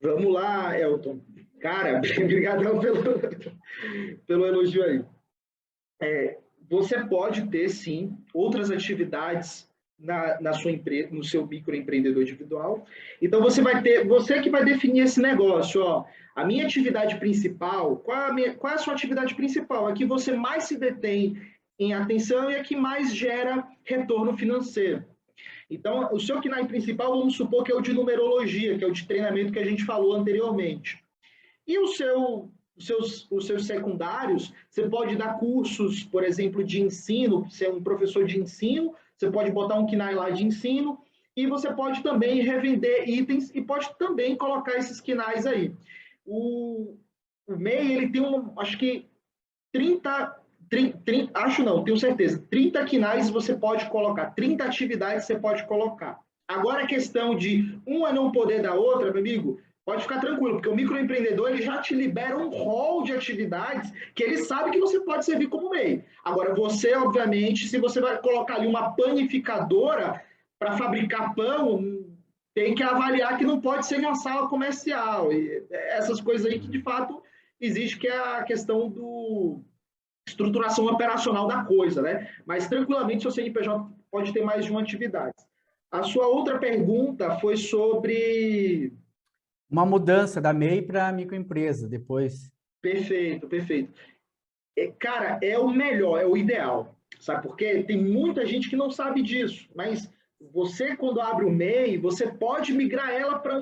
Vamos lá, Elton. Cara, obrigadão pelo elogio aí. Você pode ter, sim, outras atividades na sua empresa, no seu microempreendedor individual. Então, você que vai definir esse negócio, ó. A minha atividade principal, qual é a sua atividade principal? A que você mais se detém em atenção e a que mais gera retorno financeiro. Então, o seu KNAI principal, vamos supor que é o de numerologia, que é o de treinamento que a gente falou anteriormente. E os seus secundários, você pode dar cursos, por exemplo, de ensino, ser um professor de ensino, você pode botar um KNAI lá de ensino, e você pode também revender itens e pode também colocar esses KNAIs aí. O MEI, ele tem, acho que 30, acho não, tenho certeza, 30 KNAIs você pode colocar, 30 atividades você pode colocar. Agora a questão de uma não poder da outra, meu amigo, pode ficar tranquilo, porque o microempreendedor ele já te libera um rol de atividades que ele sabe que você pode servir como MEI. Agora, você, obviamente, se você vai colocar ali uma panificadora para fabricar pão, tem que avaliar que não pode ser em uma sala comercial. E essas coisas aí que, de fato, existe, que é a questão do estruturação operacional da coisa, né? Mas, tranquilamente, seu CNPJ pode ter mais de uma atividade. A sua outra pergunta foi sobre... Uma mudança da MEI para microempresa depois. Perfeito, perfeito. Cara, é o melhor, é o ideal. Sabe por quê? Tem muita gente que não sabe disso, mas você, quando abre o MEI, você pode migrar ela para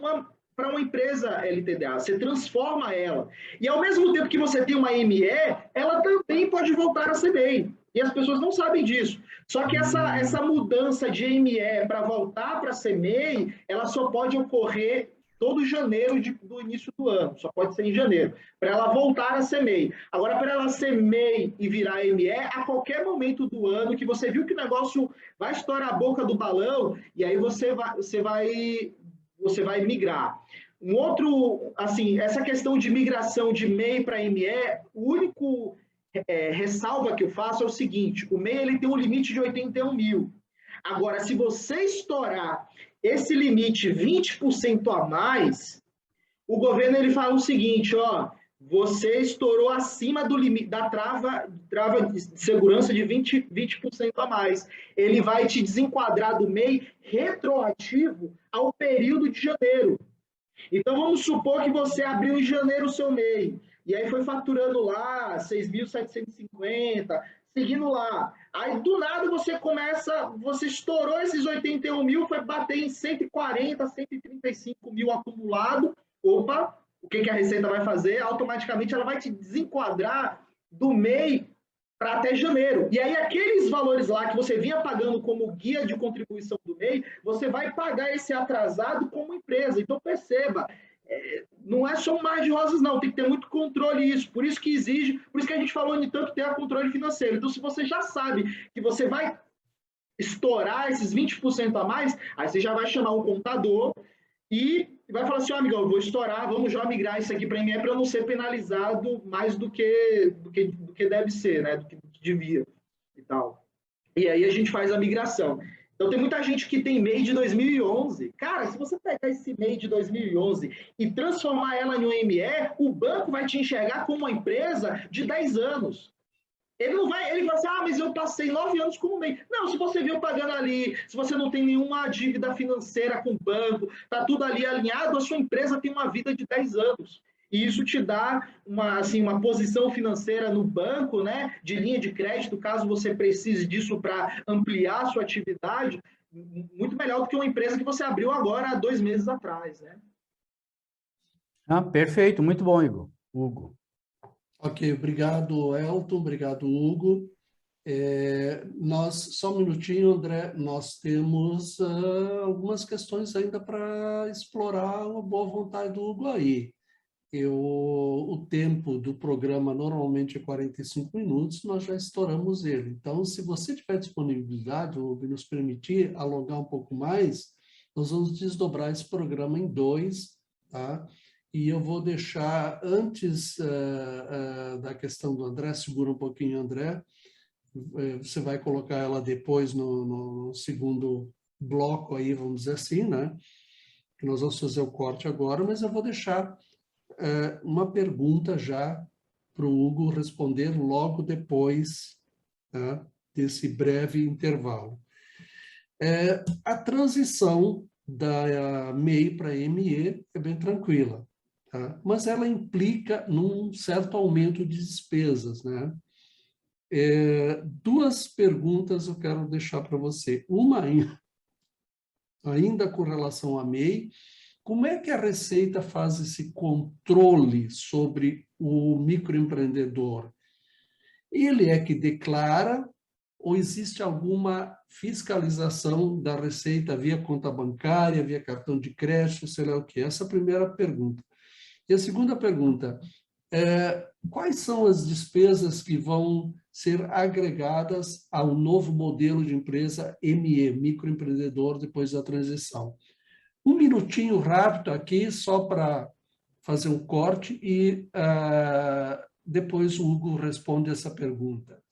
uma empresa LTDA, você transforma ela. E ao mesmo tempo que você tem uma ME, ela também pode voltar a ser MEI. E as pessoas não sabem disso. Só que essa mudança de ME para voltar para ser MEI, ela só pode ocorrer todo janeiro do início do ano, só pode ser em janeiro, para ela voltar a ser MEI. Agora, para ela ser MEI e virar ME, a qualquer momento do ano que você viu que o negócio vai estourar a boca do balão, e aí você vai migrar. Um outro, assim, essa questão de migração de MEI para ME, o único ressalva que eu faço é o seguinte, o MEI ele tem um limite de 81 mil. Agora, se você estourar esse limite 20% a mais, o governo ele fala o seguinte, ó, você estourou acima do limite da trava de segurança de 20% a mais. Ele vai te desenquadrar do MEI retroativo ao período de janeiro. Então, vamos supor que você abriu em janeiro o seu MEI, e aí foi faturando lá 6.750, seguindo lá. Aí, do nada, você estourou esses 81 mil, foi bater em 140, 135 mil acumulado. Opa, o que a Receita vai fazer? Automaticamente ela vai te desenquadrar do MEI para até janeiro. E aí, aqueles valores lá que você vinha pagando como guia de contribuição do MEI, você vai pagar esse atrasado como empresa. Então, perceba, não é só um mar de rosas, não. Tem que ter muito controle isso. Por isso que exige, por isso que a gente falou de tanto ter controle financeiro. Então, se você já sabe que você vai estourar esses 20% a mais, aí você já vai chamar um contador e vai falar assim, amigão, eu vou estourar, vamos já migrar isso aqui para ME para eu não ser penalizado mais do que deve ser, né? Do que devia e tal. E aí a gente faz a migração. Então tem muita gente que tem MEI de 2011. Cara, se você pegar esse MEI de 2011 e transformar ela em um ME, o banco vai te enxergar como uma empresa de 10 anos. Ele não vai, ele vai assim, mas eu passei 9 anos como MEI. Não, se você viu pagando ali, se você não tem nenhuma dívida financeira com o banco, tá tudo ali alinhado, a sua empresa tem uma vida de 10 anos. E isso te dá uma posição financeira no banco, né, de linha de crédito, caso você precise disso para ampliar a sua atividade, muito melhor do que uma empresa que você abriu agora há 2 meses atrás, né? Perfeito, muito bom, Hugo. Ok, obrigado, Elton, obrigado, Hugo. Só um minutinho, André, nós temos algumas questões ainda para explorar a boa vontade do Hugo aí. O tempo do programa normalmente é 45 minutos, nós já estouramos ele. Então, se você tiver disponibilidade, Hugo, e nos permitir alongar um pouco mais, nós vamos desdobrar esse programa em 2, tá? E eu vou deixar, antes da questão do André, segura um pouquinho, André, você vai colocar ela depois no segundo bloco aí, vamos dizer assim, né? Nós vamos fazer o corte agora, mas eu vou deixar uma pergunta já para o Hugo responder logo depois, tá, desse breve intervalo. A transição da MEI para ME é bem tranquila, tá? Mas ela implica num certo aumento de despesas, né? 2 perguntas eu quero deixar para você. Uma ainda com relação à MEI, como é que a Receita faz esse controle sobre o microempreendedor? Ele é que declara ou existe alguma fiscalização da Receita via conta bancária, via cartão de crédito, sei lá o quê? Essa é a primeira pergunta. E a segunda pergunta, quais são as despesas que vão ser agregadas ao novo modelo de empresa ME, microempreendedor, depois da transição? Um minutinho rápido aqui, só para fazer um corte e depois o Hugo responde essa pergunta.